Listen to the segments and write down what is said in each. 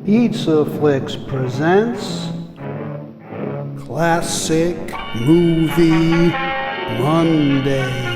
PizzaFLIX presents Classic Movie Monday.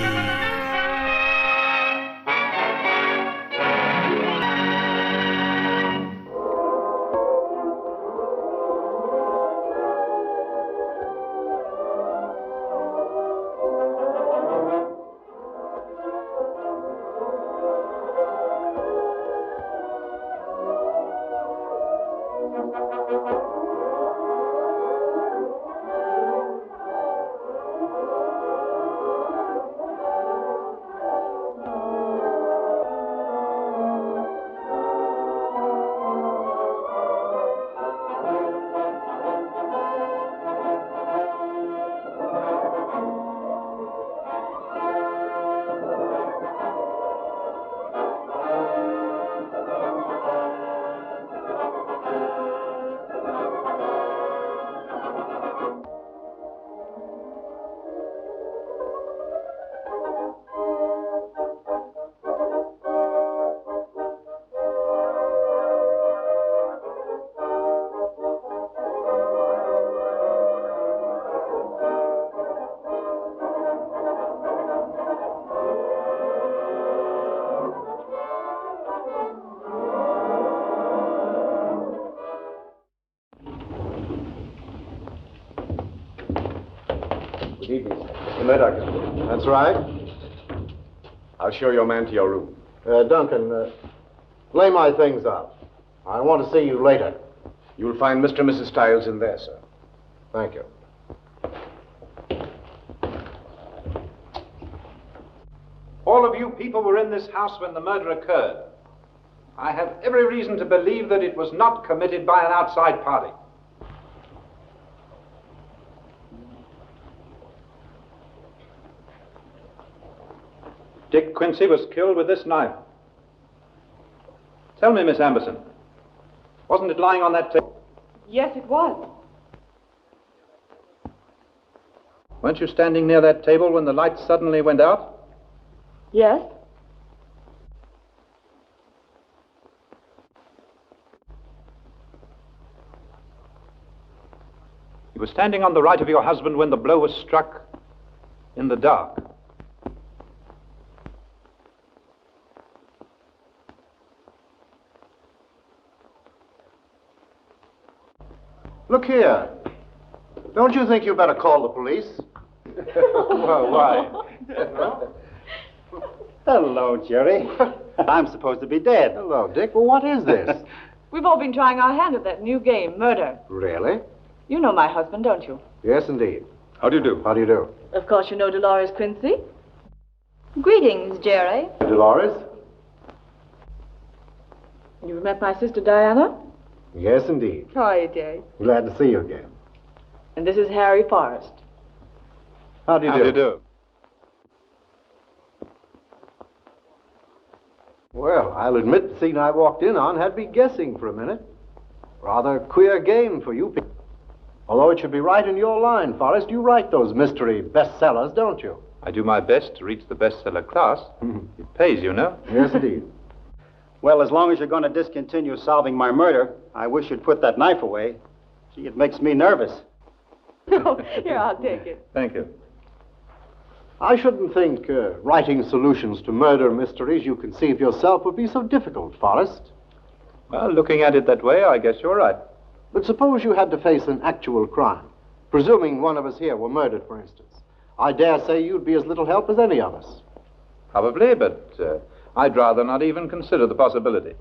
Good evening. Mr. Murdoch. That's right. I'll show your man to your room. Duncan, lay my things out. I want to see you later. You'll find Mr. and Mrs. Stiles in there, sir. Thank you. All of you people were in this house when the murder occurred. I have every reason to believe that it was not committed by an outside party. Dick Quincy was killed with this knife. Tell me, Miss Amberson, wasn't it lying on that table? Yes, it was. Weren't you standing near that table when the light suddenly went out? Yes. You were standing on the right of your husband when the blow was struck in the dark. Look here. Don't you think you better call the police? Well, why? Hello, Jerry. I'm supposed to be dead. Hello, Dick. Well, what is this? We've all been trying our hand at that new game, murder. Really? You know my husband, don't you? Yes, indeed. How do you do? How do you do? Of course you know Dolores Quincy. Greetings, Jerry. Dolores? You've met my sister Diana? Yes, indeed. How are you, Jerry? Glad to see you again. And this is Harry Forrest. How do you do? How do you do? Well, I'll admit the scene I walked in on had me guessing for a minute. Rather queer game for you people. Although it should be right in your line, Forrest. You write those mystery bestsellers, don't you? I do my best to reach the bestseller class. It pays, you know. Yes, indeed. Well, as long as you're going to discontinue solving my murder, I wish you'd put that knife away. Gee, it makes me nervous. Here, I'll take it. Thank you. I shouldn't think writing solutions to murder mysteries you conceive yourself would be so difficult, Forrest. Well, looking at it that way, I guess you're right. But suppose you had to face an actual crime, presuming one of us here were murdered, for instance. I dare say you'd be as little help as any of us. Probably, but I'd rather not even consider the possibility.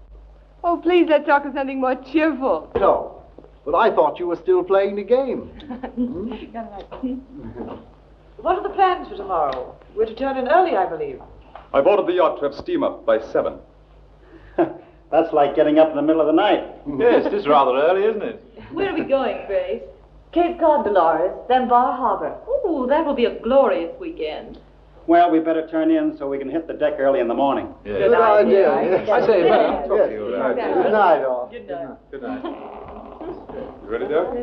Oh, please, let's talk of something more cheerful. No, but I thought you were still playing the game. What are the plans for tomorrow? We're to turn in early, I believe. I've ordered the yacht to have steam up by 7. That's like getting up in the middle of the night. Yes, it is rather early, isn't it? Where are we going, Grace? Cape Cod, Dolores, then Bar Harbor. Ooh, that will be a glorious weekend. Well, we better turn in so we can hit the deck early in the morning. Yeah. Good idea. I say, man, talk to you. Good night, all. Good night. Good night. You ready, Doc?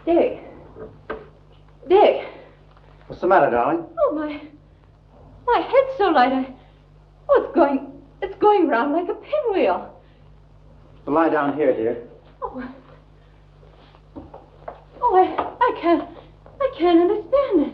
Dick. Dick. What's the matter, darling? Oh, my head's so light. It's going round like a pinwheel. Well, lie down here, dear. I can't understand it.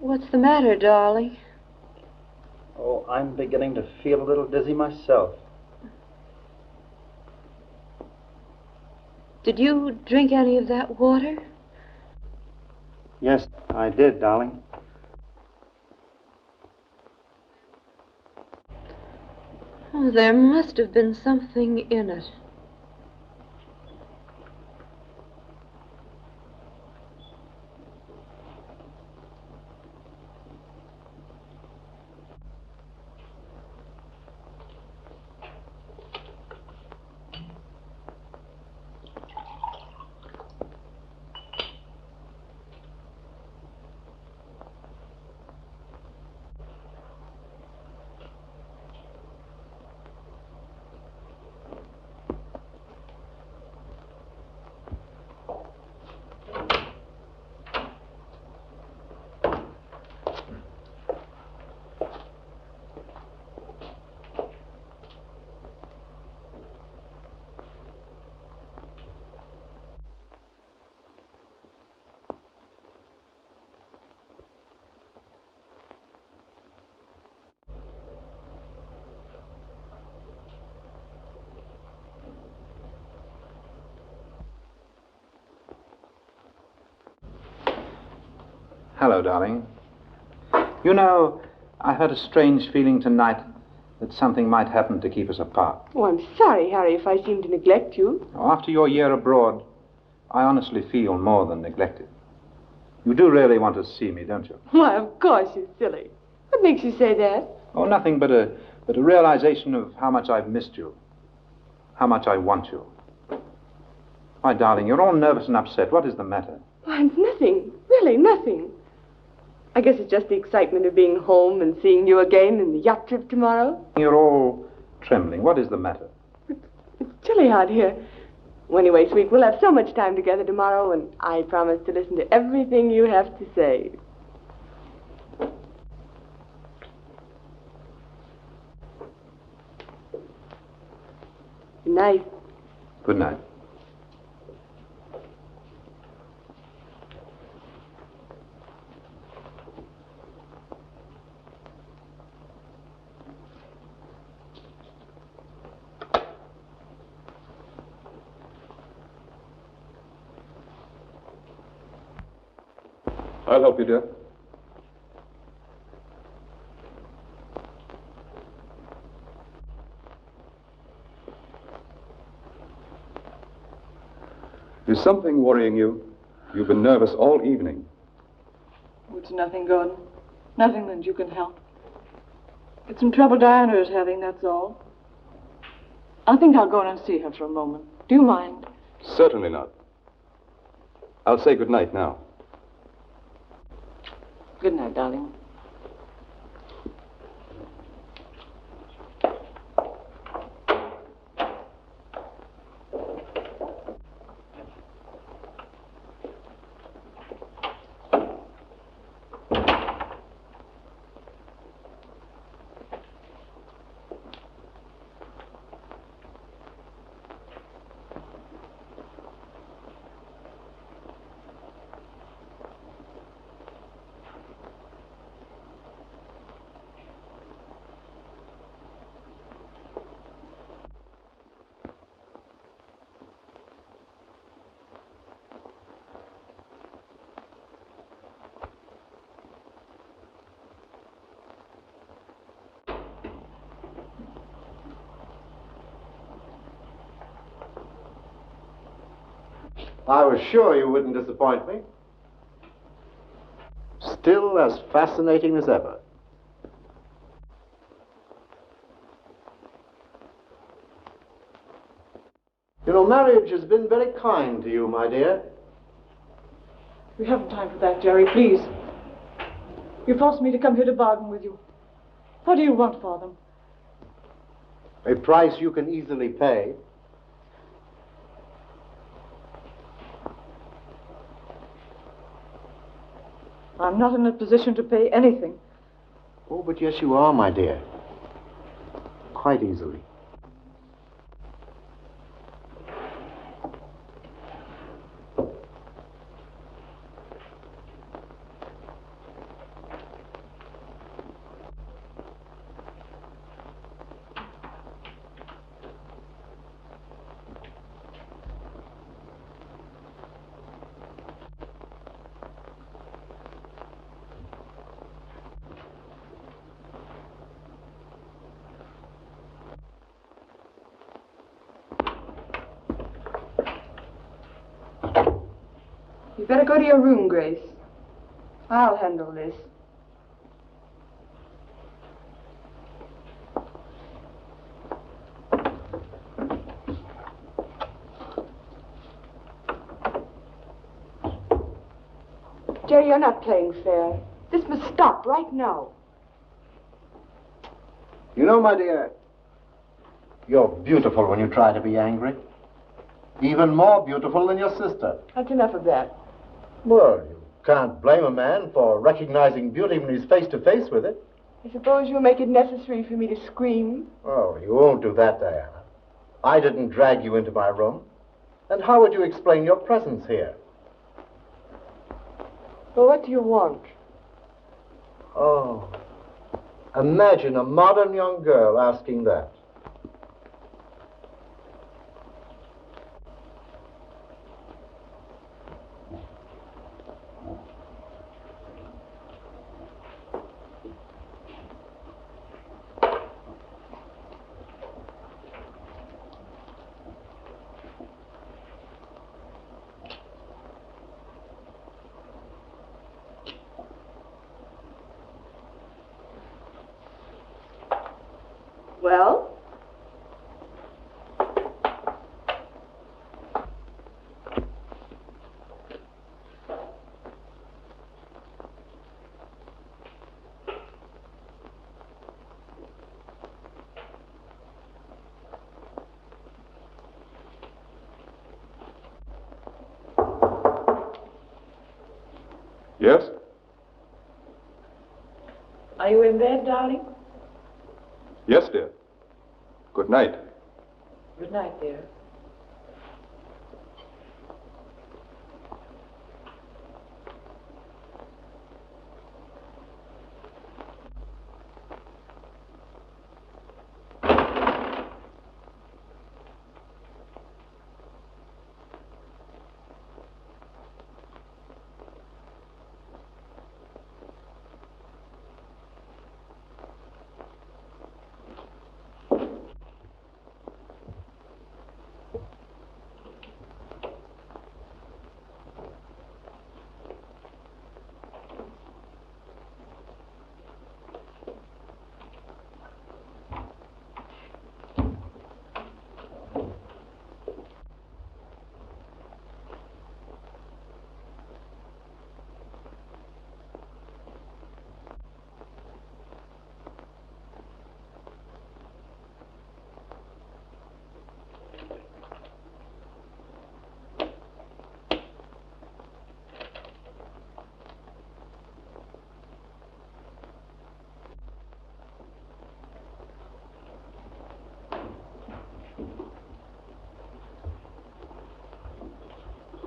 What's the matter, darling? Oh, I'm beginning to feel a little dizzy myself. Did you drink any of that water? Yes, I did, darling. Oh, there must have been something in it. Hello, darling. You know, I had a strange feeling tonight that something might happen to keep us apart. Oh, I'm sorry, Harry, if I seem to neglect you. After your year abroad, I honestly feel more than neglected. You do really want to see me, don't you? Why, of course, you're silly. What makes you say that? Oh, nothing but a realization of how much I've missed you, how much I want you. Why, darling, you're all nervous and upset. What is the matter? Why, nothing. Really, nothing. I guess it's just the excitement of being home and seeing you again and the yacht trip tomorrow. You're all trembling. What is the matter? It's chilly out here. Well, anyway, sweet, we'll have so much time together tomorrow, and I promise to listen to everything you have to say. Good night. Good night. I'll help you, dear. Is something worrying you? You've been nervous all evening. Oh, it's nothing, Gordon. Nothing that you can help. It's some trouble Diana is having, that's all. I think I'll go in and see her for a moment. Do you mind? Certainly not. I'll say good night now. Good night, darling. I was sure you wouldn't disappoint me. Still as fascinating as ever. You know, marriage has been very kind to you, my dear. We haven't time for that, Jerry, please. You forced me to come here to bargain with you. What do you want for them? A price you can easily pay. I'm not in a position to pay anything. Oh, but yes, you are, my dear. Quite easily. You better go to your room, Grace. I'll handle this. Jerry, you're not playing fair. This must stop right now. You know, my dear, you're beautiful when you try to be angry. Even more beautiful than your sister. That's enough of that. Well, you can't blame a man for recognizing beauty when he's face to face with it. I suppose you'll make it necessary for me to scream. Oh, you won't do that, Diana. I didn't drag you into my room. And how would you explain your presence here? Well, what do you want? Oh, imagine a modern young girl asking that. Well? Yes? Are you in bed, darling? Yes, dear. Good night. Good night, dear.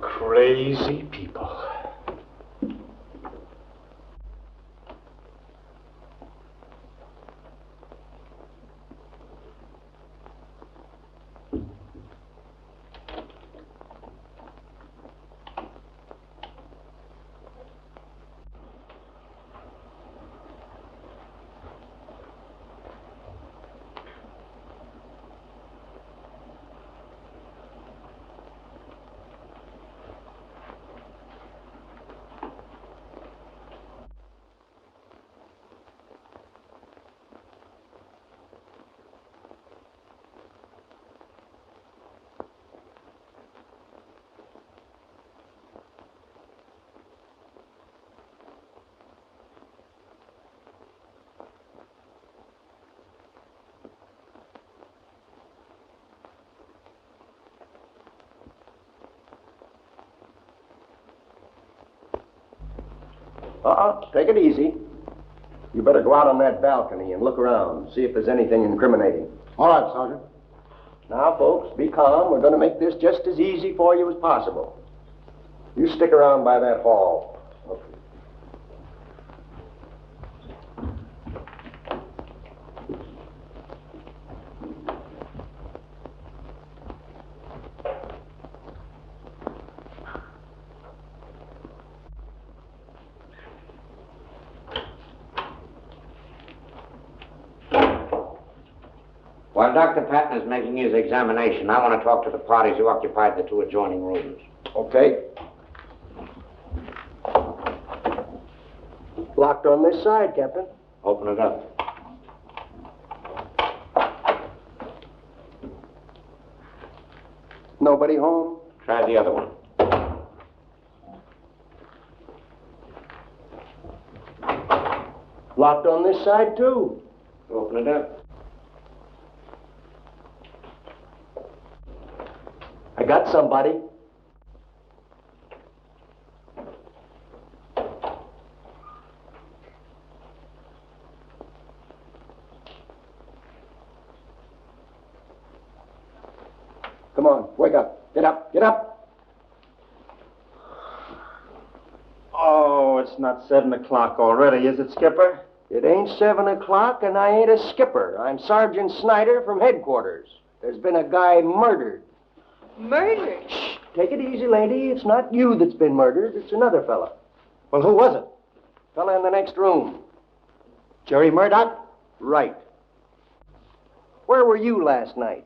Crazy people. Take it easy. You better go out on that balcony and look around, see if there's anything incriminating. All right, Sergeant. Now, folks, be calm. We're going to make this just as easy for you as possible. You stick around by that hall. Okay. While Dr. Patton is making his examination, I want to talk to the parties who occupied the two adjoining rooms. Okay. Locked on this side, Captain. Open it up. Nobody home? Try the other one. Locked on this side, too. Open it up. I got somebody. Come on, wake up. Get up, get up. Oh, it's not 7 o'clock already, is it, Skipper? It ain't 7 o'clock, and I ain't a skipper. I'm Sergeant Snyder from headquarters. There's been a guy murdered. Murdered? Shh, take it easy, lady. It's not you that's been murdered. It's another fella. Well, who was it? Fella in the next room. Jerry Murdoch? Right. Where were you last night?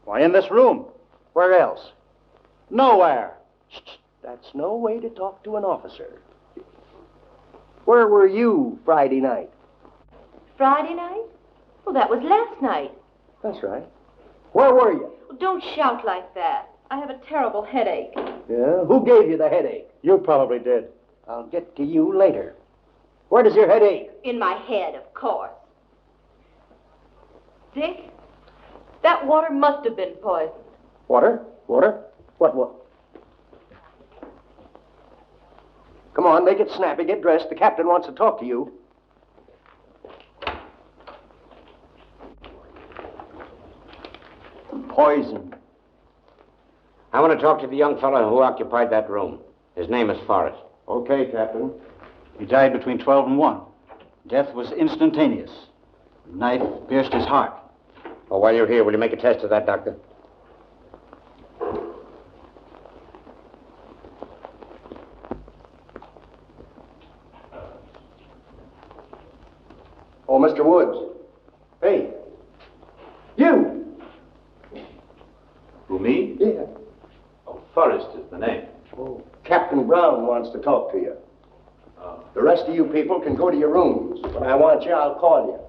Why, in this room. Where else? Nowhere. Shh, that's no way to talk to an officer. Where were you Friday night? Friday night? Well, that was last night. That's right. Where were you? Well, don't shout like that. I have a terrible headache. Yeah? Who gave you the headache? You probably did. I'll get to you later. Where does your head ache? In my head, of course. Dick, that water must have been poisoned. Water? Water? What? Come on, make it snappy. Get dressed. The captain wants to talk to you. Poison. I want to talk to the young fellow who occupied that room. His name is Forrest. Okay, Captain. He died between 12 and 1. Death was instantaneous. The knife pierced his heart. Oh, while you're here, will you make a test of that, Doctor? Oh, Mr. Woods. Hey. You! Who, me? Yeah. Oh, Forrest is the name. Oh, Captain Brown wants to talk to you. The rest of you people can go to your rooms. When I want you, I'll call you.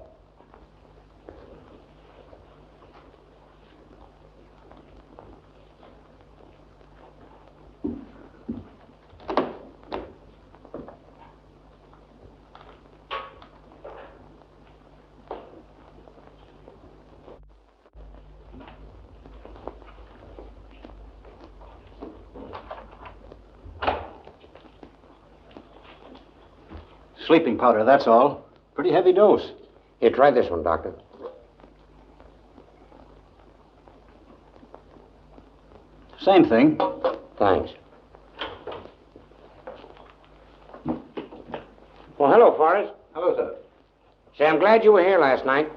Sleeping powder, that's all. Pretty heavy dose. Here, try this one, Doctor. Same thing. Thanks. Well, hello, Forrest. Hello, sir. Say, I'm glad you were here last night.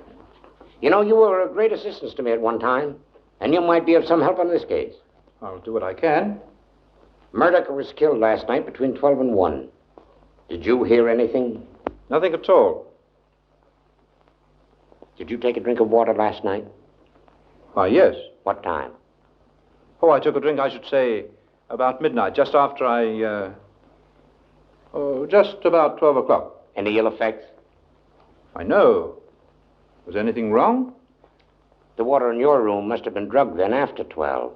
You know, you were a great assistance to me at one time, and you might be of some help on this case. I'll do what I can. Murdoch was killed last night between 12 and 1. Did you hear anything? Nothing at all. Did you take a drink of water last night? Why, yes. What time? Oh, I took a drink, I should say, about midnight, just after just about 12 o'clock. Any ill effects? I know. Was anything wrong? The water in your room must have been drugged then after 12.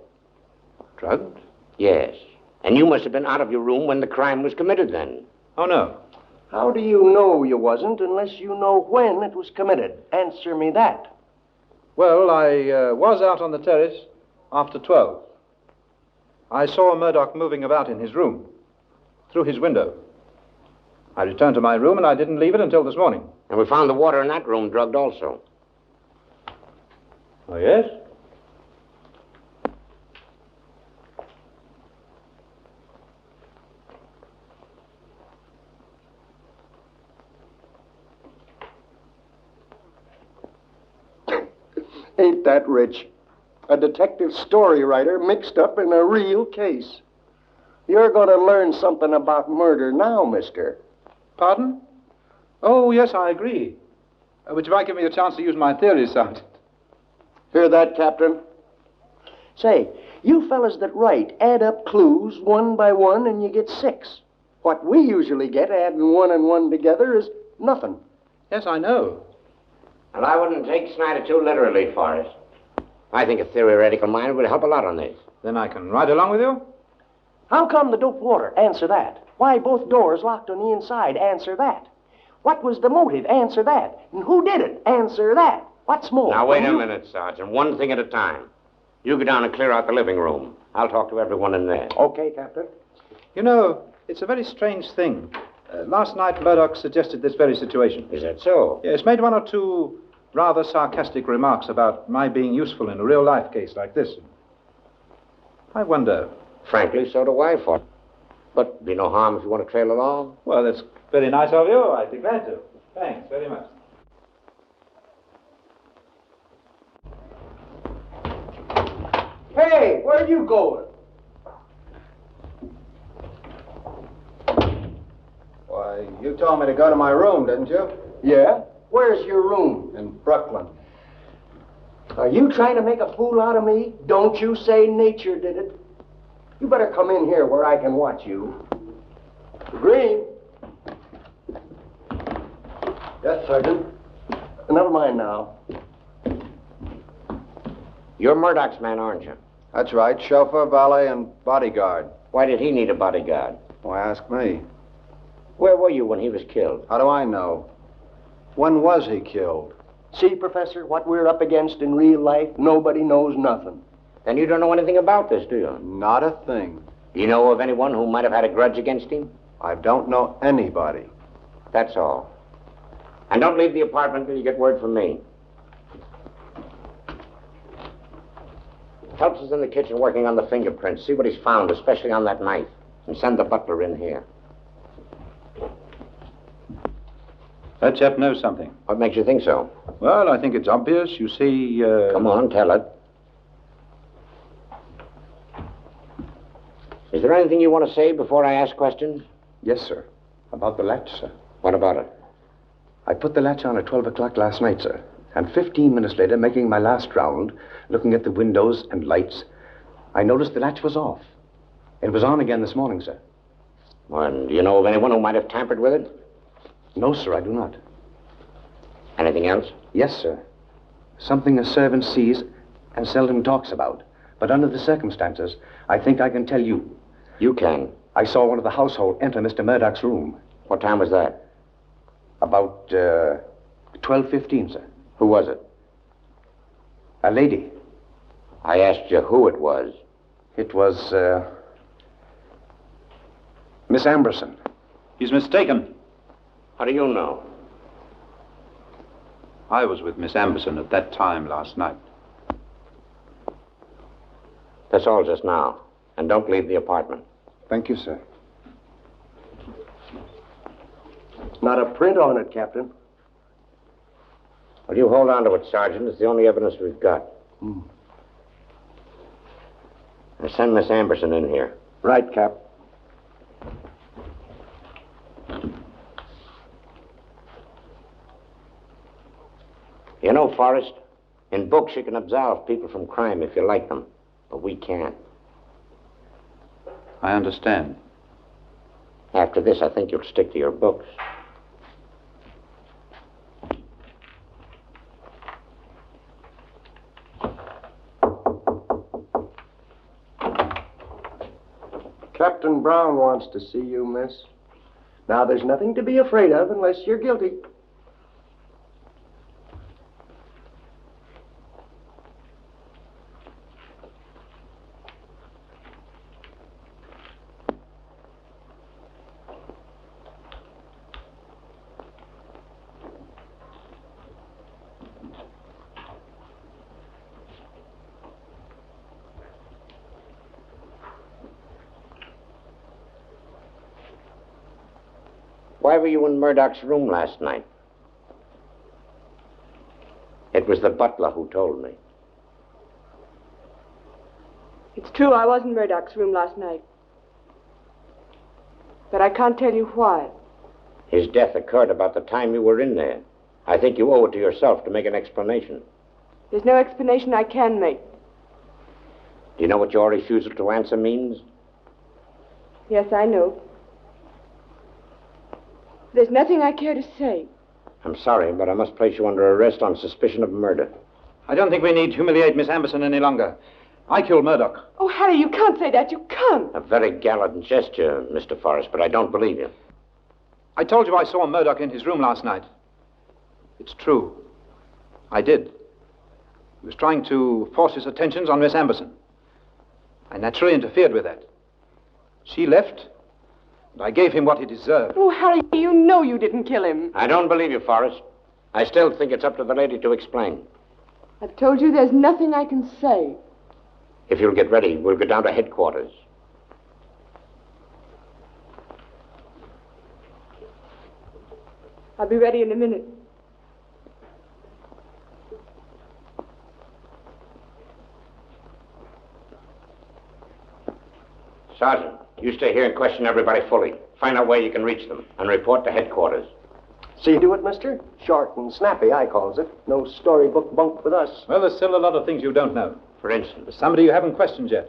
Drugged? Yes. And you must have been out of your room when the crime was committed then. Oh, no. How do you know you wasn't unless you know when it was committed? Answer me that. Well, I was out on the terrace after 12. I saw Murdoch moving about in his room, through his window. I returned to my room and I didn't leave it until this morning. And we found the water in that room drugged also. Oh, yes? Ain't that rich? A detective story writer mixed up in a real case. You're going to learn something about murder now, mister. Pardon? Oh, yes, I agree. But you might give me a chance to use my theories, Sergeant. Hear that, Captain? Say, you fellas that write add up clues one by one and you get 6. What we usually get adding 1 and 1 together is nothing. Yes, I know. And I wouldn't take Snyder too literally, Forrest. I think a theoretical mind would help a lot on this. Then I can ride along with you? How come the dope water? Answer that. Why both doors locked on the inside? Answer that. What was the motive? Answer that. And who did it? Answer that. What's more? Now, wait a minute, Sergeant. One thing at a time. You go down and clear out the living room. I'll talk to everyone in there. Okay, Captain. You know, it's a very strange thing. Last night, Murdoch suggested this very situation. Is that so? Yes, made 1 or 2 rather sarcastic remarks about my being useful in a real-life case like this. I wonder... Frankly, so do I, Fort. But be no harm if you want to trail along. Well, that's very nice of you. I'd be glad to. Thanks very much. Hey, where are you going? Why, you told me to go to my room, didn't you? Yeah? Where's your room? In Brooklyn. Are you trying to make a fool out of me? Don't you say nature did it. You better come in here where I can watch you. Green. Yes, Sergeant. Never mind now. You're Murdoch's man, aren't you? That's right, chauffeur, valet, and bodyguard. Why did he need a bodyguard? Why, ask me. Where were you when he was killed? How do I know? When was he killed? See, Professor, what we're up against in real life? Nobody knows nothing. Then you don't know anything about this, do you? Not a thing. Do you know of anyone who might have had a grudge against him? I don't know anybody. That's all. And don't leave the apartment till you get word from me. Phelps is in the kitchen working on the fingerprints. See what he's found, especially on that knife. And send the butler in here. That chap knows something. What makes you think so? Well, I think it's obvious. You see, Come on, tell it. Is there anything you want to say before I ask questions? Yes, sir. About the latch, sir. What about it? I put the latch on at 12 o'clock last night, sir. And 15 minutes later, making my last round, looking at the windows and lights, I noticed the latch was off. It was on again this morning, sir. Well, do you know of anyone who might have tampered with it? No, sir, I do not. Anything else? Yes, sir. Something a servant sees and seldom talks about. But under the circumstances, I think I can tell you. You can. I saw one of the household enter Mr. Murdoch's room. What time was that? About 12:15, sir. Who was it? A lady. I asked you who it was. It was Miss Amberson. He's mistaken. How do you know? I was with Miss Amberson at that time last night. That's all just now. And don't leave the apartment. Thank you, sir. Not a print on it, Captain. Well, you hold on to it, Sergeant. It's the only evidence we've got. Now send Miss Amberson in here. Right, Cap. You know, Forrest, in books you can absolve people from crime if you like them, but we can't. I understand. After this, I think you'll stick to your books. Captain Brown wants to see you, miss. Now, there's nothing to be afraid of unless you're guilty. Why were you in Murdoch's room last night? It was the butler who told me. It's true I was in Murdoch's room last night. But I can't tell you why. His death occurred about the time you were in there. I think you owe it to yourself to make an explanation. There's no explanation I can make. Do you know what your refusal to answer means? Yes, I know. There's nothing I care to say. I'm sorry, but I must place you under arrest on suspicion of murder. I don't think we need humiliate Miss Amberson any longer. I killed Murdoch. Oh, Harry, you can't say that. You can't. A very gallant gesture, Mr. Forrest, but I don't believe you. I told you I saw Murdoch in his room last night. It's true. I did. He was trying to force his attentions on Miss Amberson. I naturally interfered with that. She left, and I gave him what he deserved. Oh, Harry, you know you didn't kill him. I don't believe you, Forrest. I still think it's up to the lady to explain. I've told you there's nothing I can say. If you'll get ready, we'll go down to headquarters. I'll be ready in a minute. Sergeant, you stay here and question everybody fully. Find out where you can reach them, and report to headquarters. See you do it, mister? Short and snappy, I calls it. No storybook bunk with us. Well, there's still a lot of things you don't know. For instance? There's somebody you haven't questioned yet.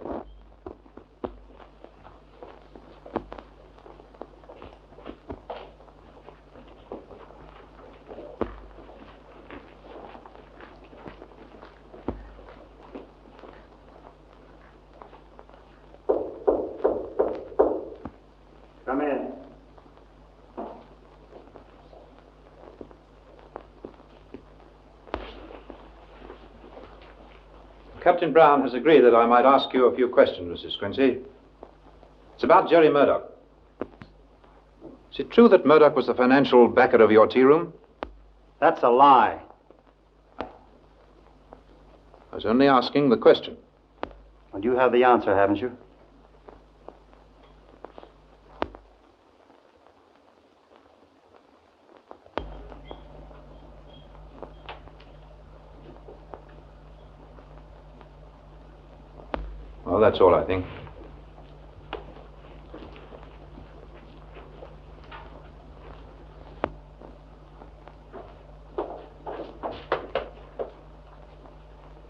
Come in. Captain Brown has agreed that I might ask you a few questions, Mrs. Quincy. It's about Jerry Murdoch. Is it true that Murdoch was the financial backer of your tea room? That's a lie. I was only asking the question. And you have the answer, haven't you? Well, that's all, I think.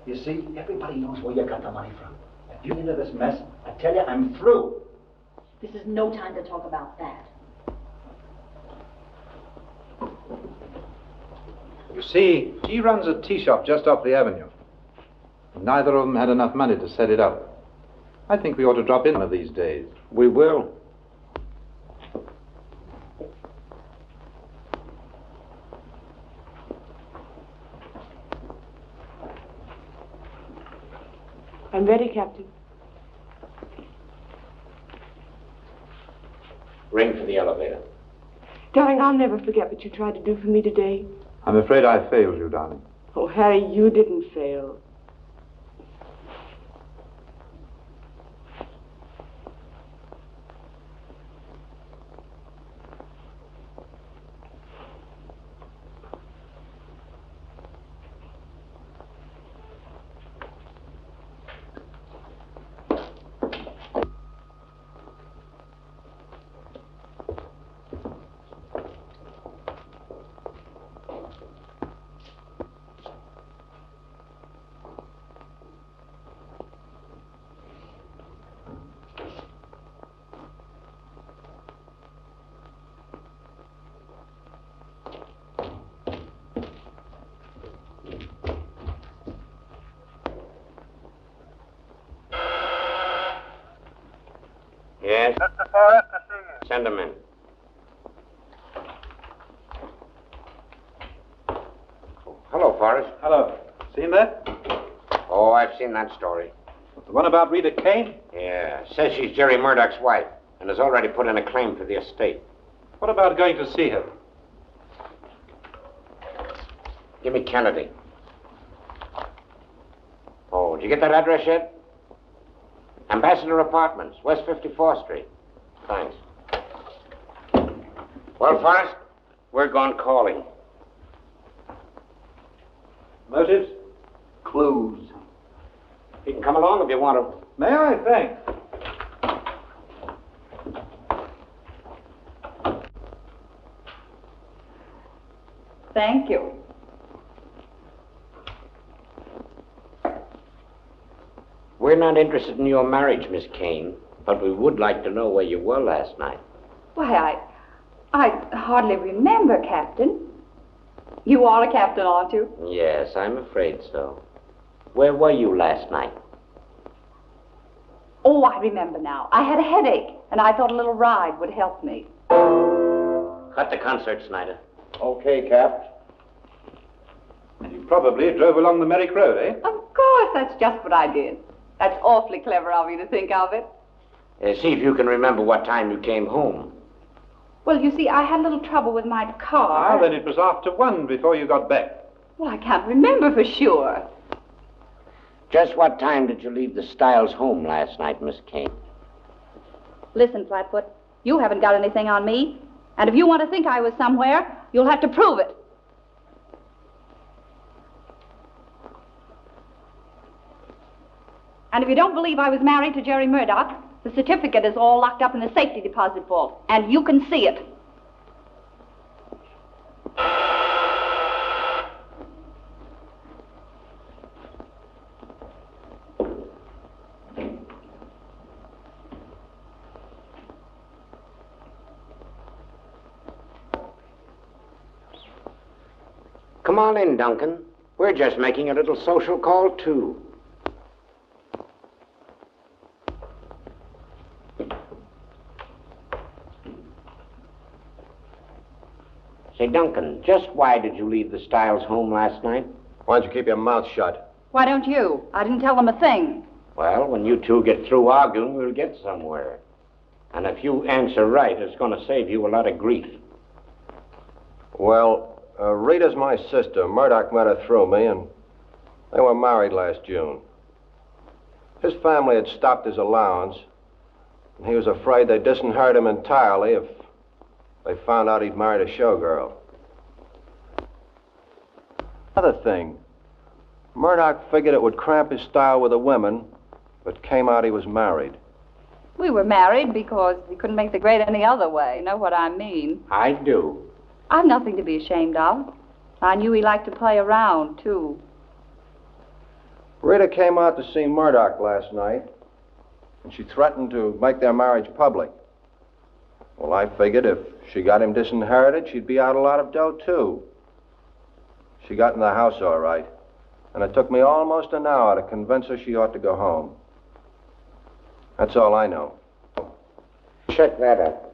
You see, everybody knows where you got the money from. If you get into this mess, I tell you, I'm through. This is no time to talk about that. You see, he runs a tea shop just off the avenue. Neither of them had enough money to set it up. I think we ought to drop in one of these days. We will. I'm ready, Captain. Ring for the elevator. Darling, I'll never forget what you tried to do for me today. I'm afraid I failed you, darling. Oh, Harry, you didn't fail. Yes? Mr. Forrest, to see you. Send him in. Hello, Forrest. Hello. Seen that? Oh, I've seen that story. The one about Rita Kane? Yeah. Says she's Jerry Murdoch's wife and has already put in a claim for the estate. What about going to see her? Give me Kennedy. Oh, did you get that address yet? Ambassador Apartments, West 54th Street. Thanks. Well, Forrest, we're gone calling. Motives? Clues. You can come along if you want to. May I? Thanks. Thank you. We're not interested in your marriage, Miss Kane, but we would like to know where you were last night. Why, I hardly remember, Captain. You are a captain, aren't you? Yes, I'm afraid so. Where were you last night? Oh, I remember now. I had a headache, and I thought a little ride would help me. Cut the concert, Snyder. Okay, Cap. And you probably drove along the Merrick Road, eh? Of course, that's just what I did. That's awfully clever of you to think of it. See if you can remember what time you came home. Well, you see, I had a little trouble with my car. Ah, then it was after 1 before you got back. Well, I can't remember for sure. Just what time did you leave the Styles home last night, Miss Kane? Listen, Flatfoot, you haven't got anything on me. And if you want to think I was somewhere, you'll have to prove it. And if you don't believe I was married to Jerry Murdoch, the certificate is all locked up in the safety deposit vault, and you can see it. Come on in, Duncan. We're just making a little social call, too. Say, Duncan, just why did you leave the Styles home last night? Why don't you keep your mouth shut? Why don't you? I didn't tell them a thing. Well, when you two get through arguing, we'll get somewhere. And if you answer right, it's going to save you a lot of grief. Well, Rita's my sister. Murdoch met her through me, and they were married last June. His family had stopped his allowance, and he was afraid they'd disinherit him entirely if they found out he'd married a showgirl. Another thing, Murdoch figured it would cramp his style with the women, but came out he was married. We were married because we couldn't make the grade any other way. Know what I mean? I do. I've nothing to be ashamed of. I knew he liked to play around, too. Rita came out to see Murdoch last night, and she threatened to make their marriage public. Well, I figured if she got him disinherited, she'd be out a lot of dough, too. She got in the house all right, and it took me almost an hour to convince her she ought to go home. That's all I know. Check that out.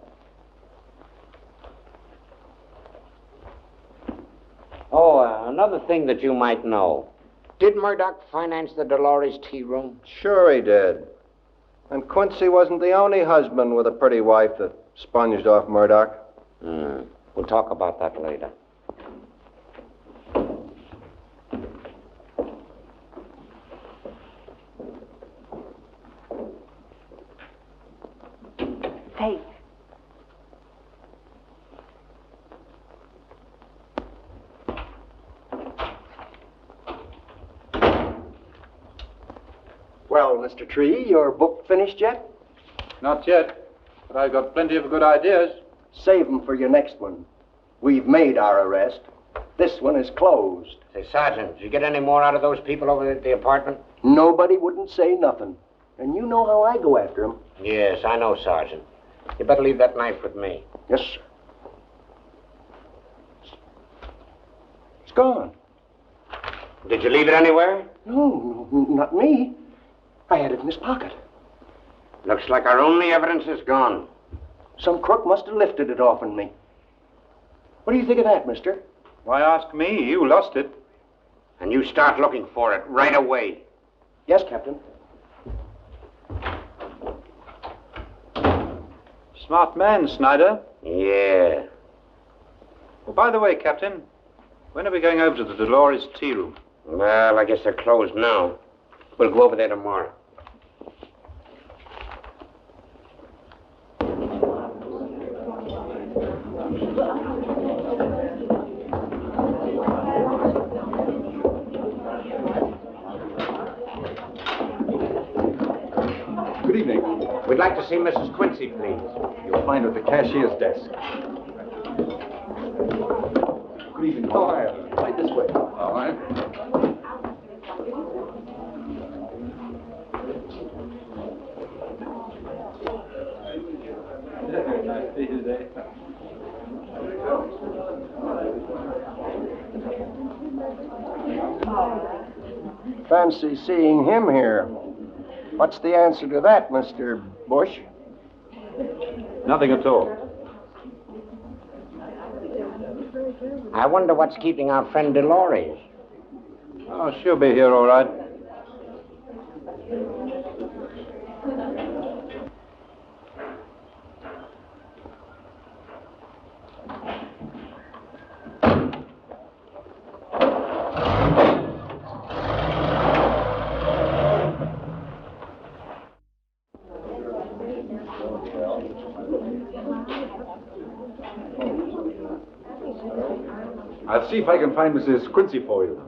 Oh, another thing that you might know. Did Murdoch finance the Dolores tea room? Sure he did. And Quincy wasn't the only husband with a pretty wife that sponged off Murdoch. We'll talk about that later. Hey. Well, Mr. Tree, your book finished yet? Not yet, but I've got plenty of good ideas. Save them for your next one. We've made our arrest. This one is closed. Say, Sergeant, did you get any more out of those people over at the apartment? Nobody wouldn't say nothing. And you know how I go after them. Yes, I know, Sergeant. You better leave that knife with me. Yes, sir. It's gone. Did you leave it anywhere? No, not me. I had it in his pocket. Looks like our only evidence is gone. Some crook must have lifted it off on me. What do you think of that, mister? Why ask me? You lost it. And you start looking for it right away. Yes, Captain. Smart man, Snyder. Yeah. Well, by the way, Captain, when are we going over to the Dolores tea room? Well, I guess they're closed now. We'll go over there tomorrow. Good evening. We'd like to see Mrs. Quincy, please. You'll find her at the cashier's desk. Good evening. Oh, hi. Right this way. All right. Fancy seeing him here. What's the answer to that, Mr. Bush? Nothing at all. I wonder what's keeping our friend Dolores. Oh, she'll be here all right. I'll see if I can find Mrs. Quincy for you.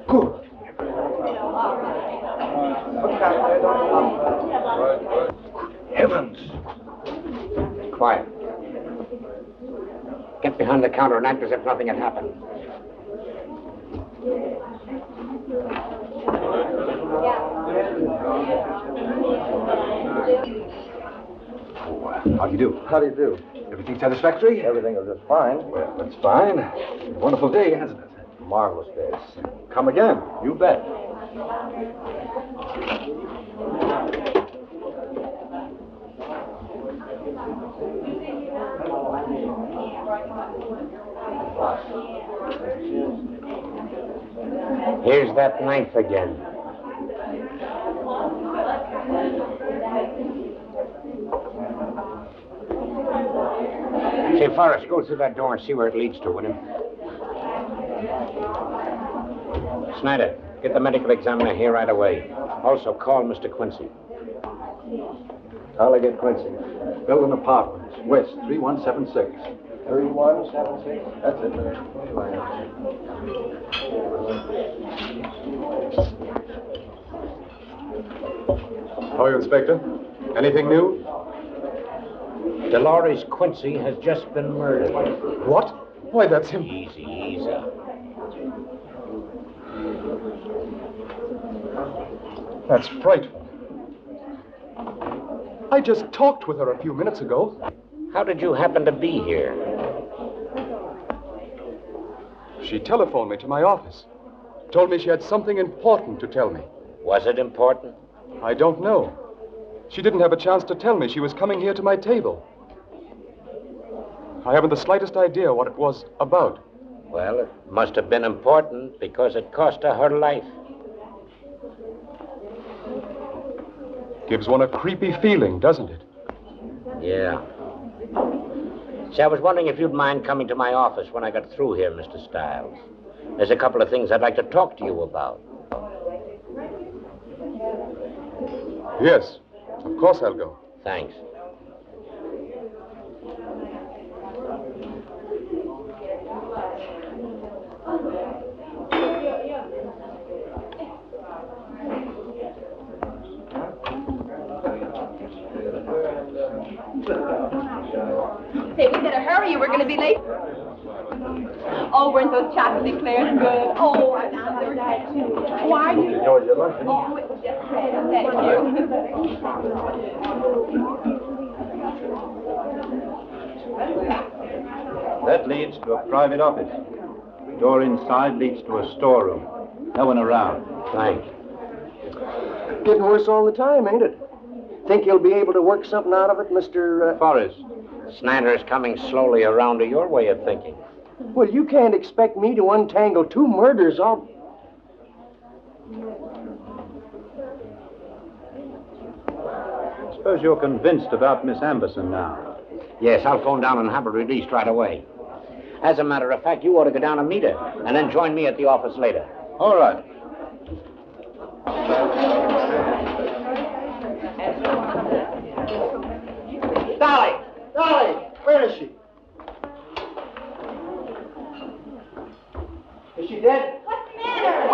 Good. Heavens! Quiet. Get behind the counter and act as if nothing had happened. How do you do? How do you do? Everything satisfactory? Everything is just fine. Well, that's fine. Wonderful day, hasn't it? Marvelous days. Come again. You bet. Here's that knife again. Say, Forrest, go through that door and see where it leads to, will you? Snyder, get the medical examiner here right away. Also, call Mr. Quincy. How'll I get Quincy? Building Apartments, West, 3176. 3176? That's it. How are you, Inspector? Anything new? Dolores Quincy has just been murdered. What? Why, that's him. Easy, easy. That's frightful. I just talked with her a few minutes ago. How did you happen to be here? She telephoned me to my office. Told me she had something important to tell me. Was it important? I don't know. She didn't have a chance to tell me she was coming here to my table. I haven't the slightest idea what it was about. Well, it must have been important because it cost her her life. Gives one a creepy feeling, doesn't it? Yeah. See, I was wondering if you'd mind coming to my office when I got through here, Mr. Stiles. There's a couple of things I'd like to talk to you about. Yes, of course I'll go. Thanks. Say, we better hurry. We're going to be late. Oh, weren't those chocolate eclairs good? Oh, I love them. Why are you? Enjoyed your lunch? Oh, it was just great. Thank you. That leads to a private office. Door inside leads to a storeroom. No one around. Thanks. Getting worse all the time, ain't it? Think you'll be able to work something out of it, Mr. Forrest. Snyder is coming slowly around to your way of thinking. Well, you can't expect me to untangle two murders all... Suppose you're convinced about Miss Amberson now. Yes, I'll phone down and have her released right away. As a matter of fact, you ought to go down and meet her, and then join me at the office later. All right. Dolly! Dolly! Where is she? Is she dead? What's the matter?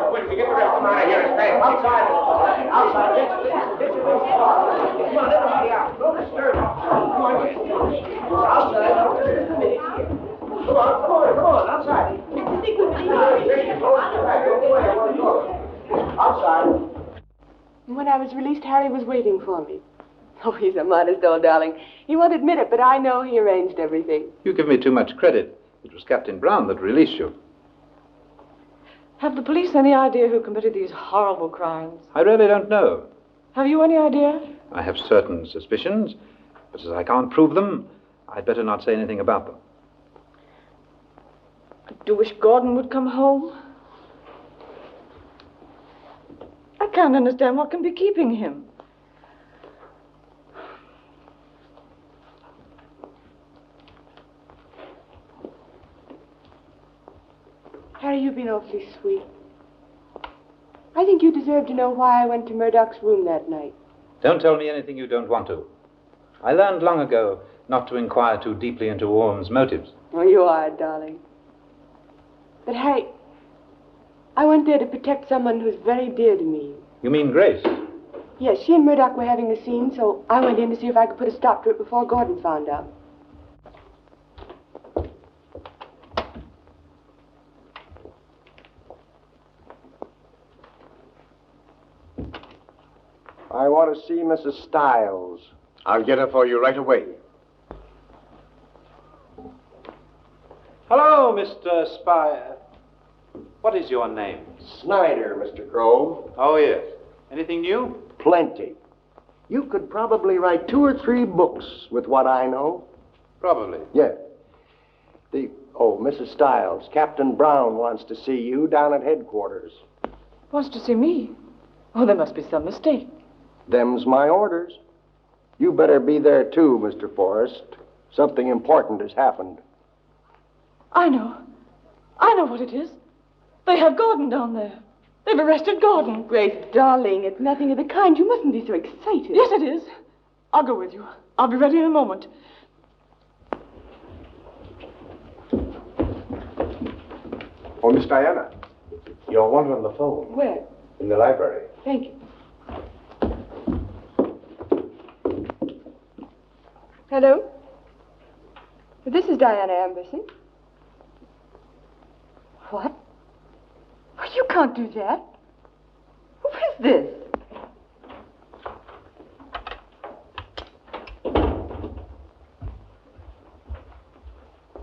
Quick, get the rest of them out of here. Stay outside. Outside. Get your things. Come on, everybody out. Don't disturb them. Come on, get outside. Come on, outside. Outside. When I was released, Harry was waiting for me. Oh, he's a modest old darling. He won't admit it, but I know he arranged everything. You give me too much credit. It was Captain Brown that released you. Have the police any idea who committed these horrible crimes? I really don't know. Have you any idea? I have certain suspicions, but as I can't prove them, I'd better not say anything about them. I do wish Gordon would come home. I can't understand what can be keeping him. Harry, you've been awfully sweet. I think you deserve to know why I went to Murdoch's room that night. Don't tell me anything you don't want to. I learned long ago not to inquire too deeply into a woman's motives. Oh, you are, darling. But Harry, I went there to protect someone who's very dear to me. You mean Grace? Yes, she and Murdoch were having a scene, so I went in to see if I could put a stop to it before Gordon found out. I want to see Mrs. Stiles. I'll get her for you right away. Hello, Mr. Spire. What is your name? Snyder, Mr. Grove. Oh, yes. Anything new? Plenty. You could probably write 2 or 3 books with what I know. Probably. Yeah. Mrs. Stiles, Captain Brown wants to see you down at headquarters. Wants to see me? Oh, there must be some mistake. Them's my orders. You better be there too, Mr. Forrest. Something important has happened. I know. I know what it is. They have Gordon down there. They've arrested Gordon. Grace, darling, it's nothing of the kind. You mustn't be so excited. Yes, it is. I'll go with you. I'll be ready in a moment. Oh, Miss Diana, your one on the phone. Where? In the library. Thank you. Hello? This is Diana Amberson. What? Oh, you can't do that. Who is this?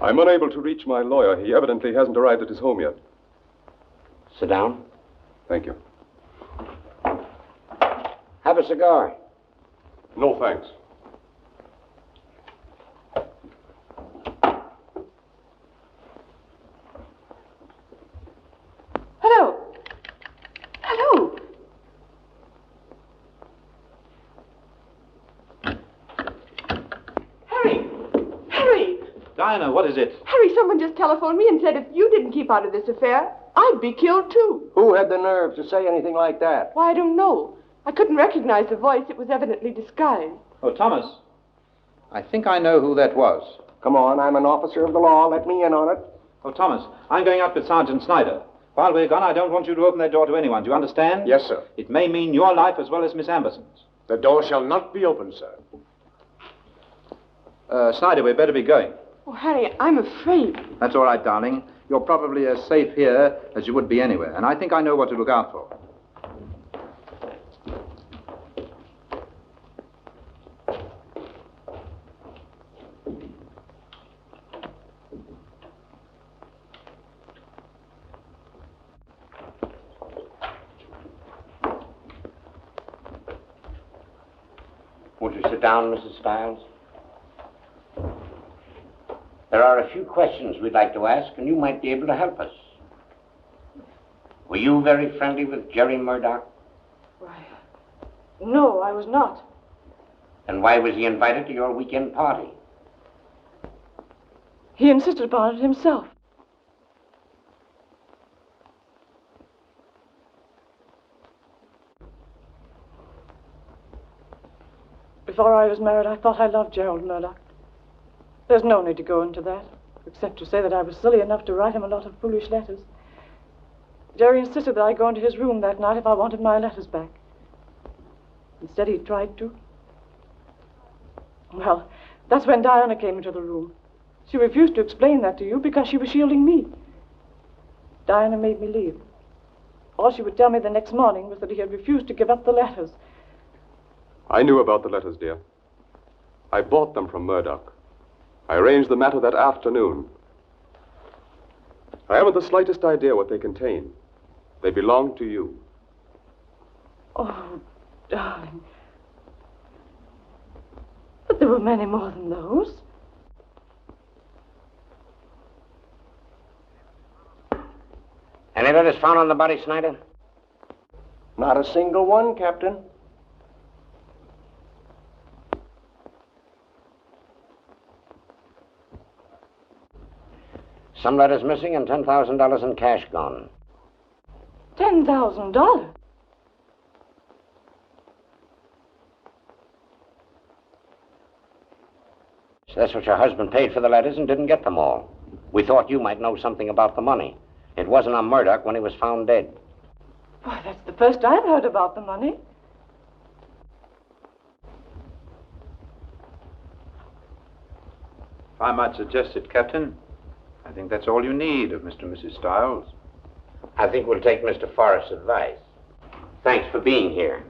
I'm unable to reach my lawyer. He evidently hasn't arrived at his home yet. Sit down. Thank you. Have a cigar. No, thanks. Hello? Hello? Harry! Harry! Diana, what is it? Harry, someone just telephoned me and said if you didn't keep out of this affair, I'd be killed too. Who had the nerve to say anything like that? Why, I don't know. I couldn't recognize the voice. It was evidently disguised. Oh, Thomas. I think I know who that was. Come on, I'm an officer of the law. Let me in on it. Oh, Thomas, I'm going out with Sergeant Snyder. While we're gone, I don't want you to open that door to anyone. Do you understand? Yes, sir. It may mean your life as well as Miss Amberson's. The door shall not be opened, sir. Snyder, we'd better be going. Oh, Harry, I'm afraid. That's all right, darling. You're probably as safe here as you would be anywhere, and I think I know what to look out for. Won't you sit down, Mrs. Stiles? There are a few questions we'd like to ask, and you might be able to help us. Were you very friendly with Jerry Murdoch? Why, no, I was not. And why was he invited to your weekend party? He insisted upon it himself. Before I was married, I thought I loved Gerald Murdoch. There's no need to go into that, except to say that I was silly enough to write him a lot of foolish letters. Jerry insisted that I go into his room that night if I wanted my letters back. Instead, he tried to. Well, that's when Diana came into the room. She refused to explain that to you because she was shielding me. Diana made me leave. All she would tell me the next morning was that he had refused to give up the letters. I knew about the letters, dear. I bought them from Murdoch. I arranged the matter that afternoon. I haven't the slightest idea what they contain. They belong to you. Oh, darling. But there were many more than those. Any letters found on the body, Snyder? Not a single one, Captain. Some letters missing and $10,000 in cash gone. $10,000? So that's what your husband paid for the letters and didn't get them all. We thought you might know something about the money. It wasn't on Murdoch when he was found dead. Why, that's the first I've heard about the money. If I might suggest it, Captain, I think that's all you need of Mr. and Mrs. Stiles. I think we'll take Mr. Forrest's advice. Thanks for being here.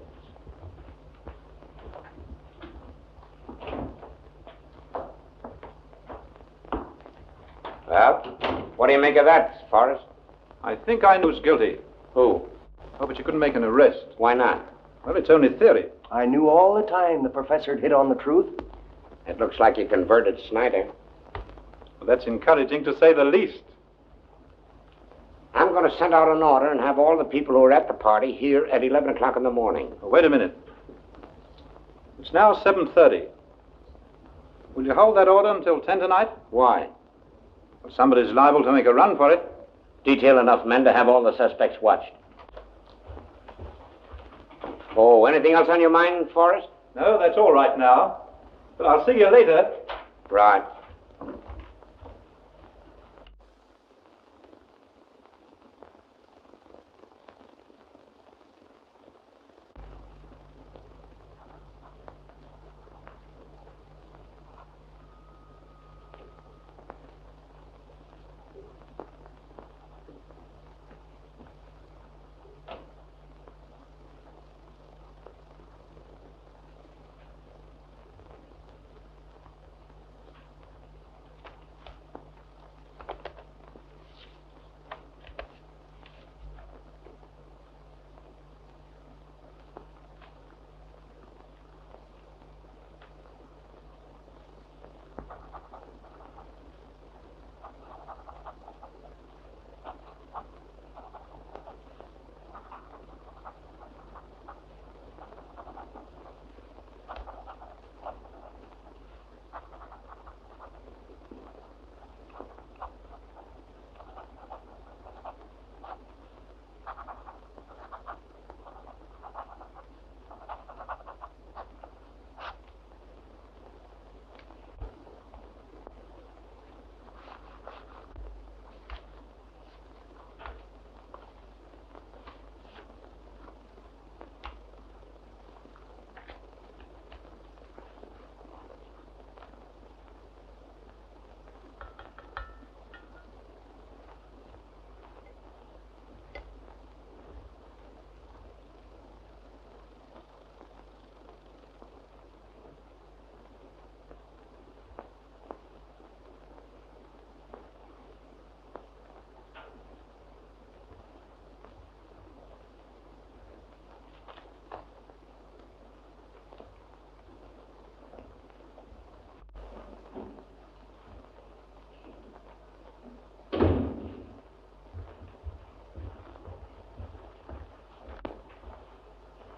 Well, what do you make of that, Forrest? I think I know who's guilty. Who? Oh, but you couldn't make an arrest. Why not? Well, it's only theory. I knew all the time the professor'd hit on the truth. It looks like you converted Snyder. Well, that's encouraging to say the least. I'm going to send out an order and have all the people who are at the party here at 11 o'clock in the morning. Oh, wait a minute. It's now 7:30. Will you hold that order until 10 tonight? Why? Well, somebody's liable to make a run for it. Detail enough men to have all the suspects watched. Oh, anything else on your mind, Forrest? No, that's all right now. But I'll see you later. Right.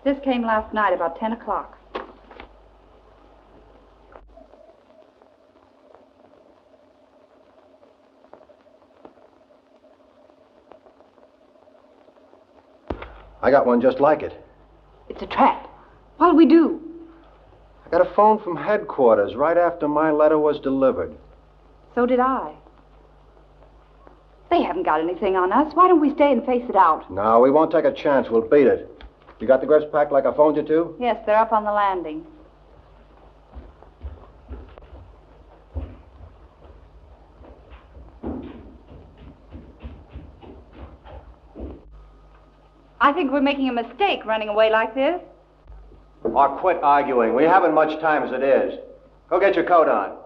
This came last night about 10 o'clock. I got one just like it. It's a trap. What'll we do? I Got a phone from headquarters right after my letter was delivered. So did I. They haven't got anything on us. Why don't we stay and face it out? No, we won't take a chance. We'll beat it. You got the grips packed like I phoned you to? Yes, they're up on the landing. I think we're making a mistake running away like this. Oh, quit arguing. We haven't much time as it is. Go get your coat on.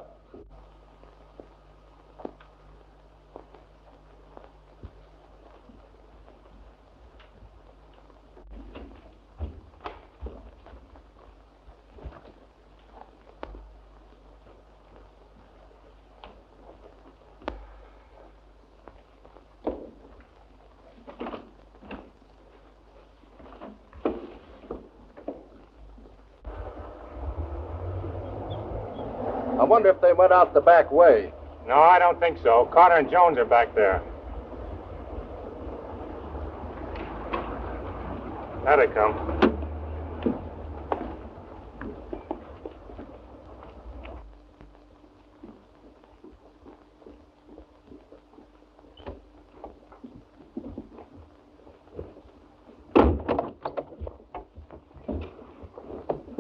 I wonder if they went out the back way. No, I don't think so. Carter and Jones are back there. There they come.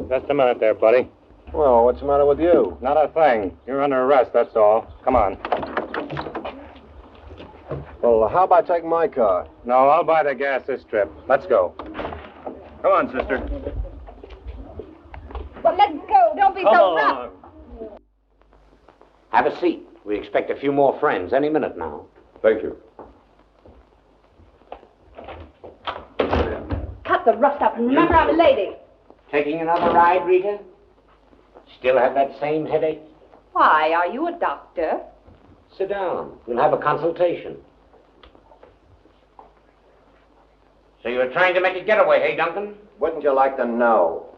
Just a minute there, buddy. Well, what's the matter with you? Not a thing. You're under arrest, that's all. Come on. Well, how about taking my car? No, I'll buy the gas this trip. Let's go. Come on, sister. Well, let's go. Don't be so rough. Have a seat. We expect a few more friends any minute now. Thank you. Cut the rough stuff and remember I'm a lady. Taking another ride, Rita? Still have that same headache? Why, are you a doctor? Sit down. We'll have a consultation. So you were trying to make a getaway, hey, Duncan? Wouldn't you like to know?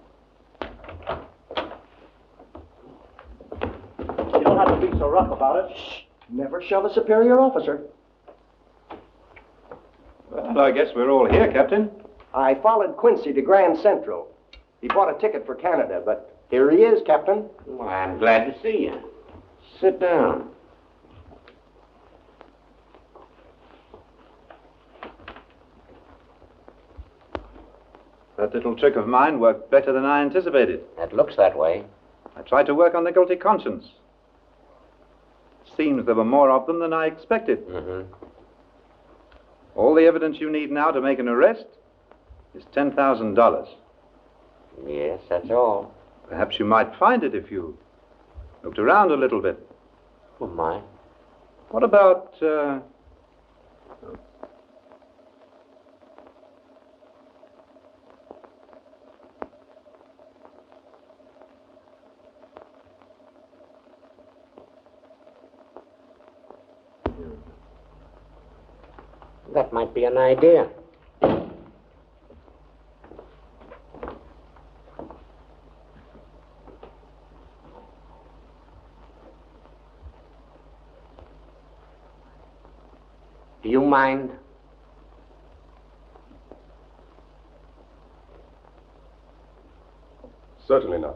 You don't have to be so rough about it. Shh. Never shove a superior officer. Well, I guess we're all here, Captain. I followed Quincy to Grand Central. He bought a ticket for Canada, but here he is, Captain. Well, I'm glad to see you. Sit down. That little trick of mine worked better than I anticipated. It looks that way. I tried to work on the guilty conscience. Seems there were more of them than I expected. Mm-hmm. All the evidence you need now to make an arrest is $10,000. Yes, that's all. Perhaps you might find it if you looked around a little bit. Oh, my. What about, That might be an idea. Do you mind? Certainly not.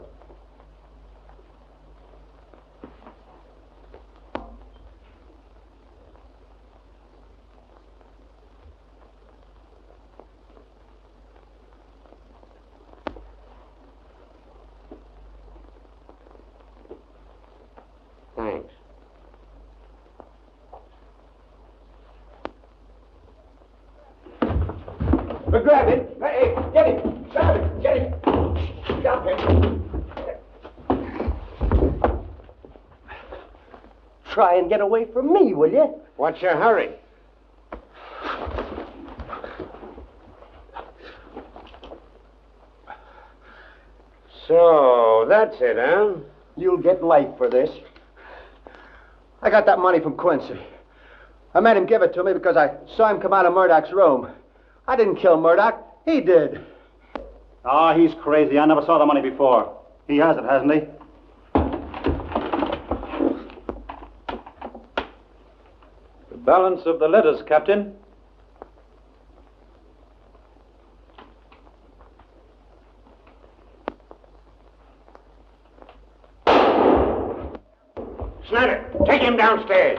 Thanks. Grab him. Hey, get him. Grab him. Get him. Stop him. Try and get away from me, will you? What's your hurry? So, that's it, huh? You'll get life for this. I got that money from Quincy. I made him give it to me because I saw him come out of Murdoch's room. I didn't kill Murdoch. He did. Ah, he's crazy. I never saw the money before. He has it, hasn't he? the balance of the letters, Captain? Snyder, take him downstairs.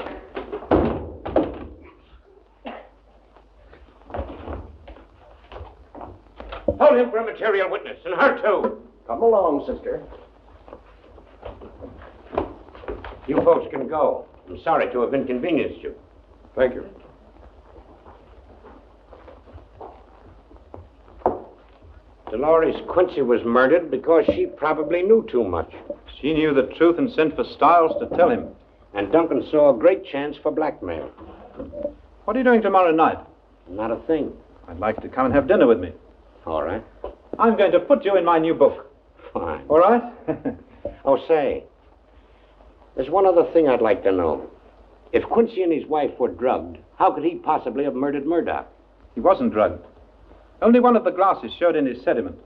Hold him for a material witness, and her too. Come along, sister. You folks can go. I'm sorry to have inconvenienced you. Thank you. Dolores Quincy was murdered because she probably knew too much. She knew the truth and sent for Stiles to tell him. And Duncan saw a great chance for blackmail. What are you doing tomorrow night? Not a thing. I'd like to come and have dinner with me. All right. I'm going to put you in my new book. Fine. All right? Oh, say, there's one other thing I'd like to know. If Quincy and his wife were drugged, how could he possibly have murdered Murdoch? He wasn't drugged. Only one of the glasses showed in his sediment.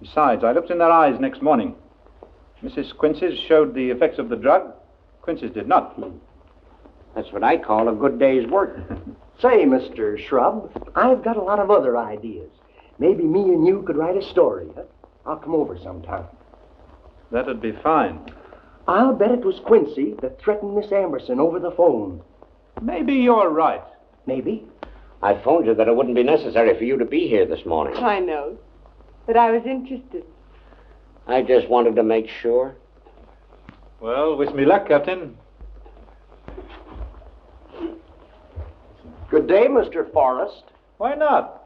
Besides, I looked in their eyes next morning. Mrs. Quincy's showed the effects of the drug. Quincy's did not. That's what I call a good day's work. Say, Mr. Shrub, I've got a lot of other ideas. Maybe me and you could write a story. Huh? I'll come over sometime. That'd be fine. I'll bet it was Quincy that threatened Miss Amberson over the phone. Maybe you're right. Maybe. I phoned you that it wouldn't be necessary for you to be here this morning. I know. But I was interested. I just wanted to make sure. Well, wish me luck, Captain. Good day, Mr. Forrest. Why not?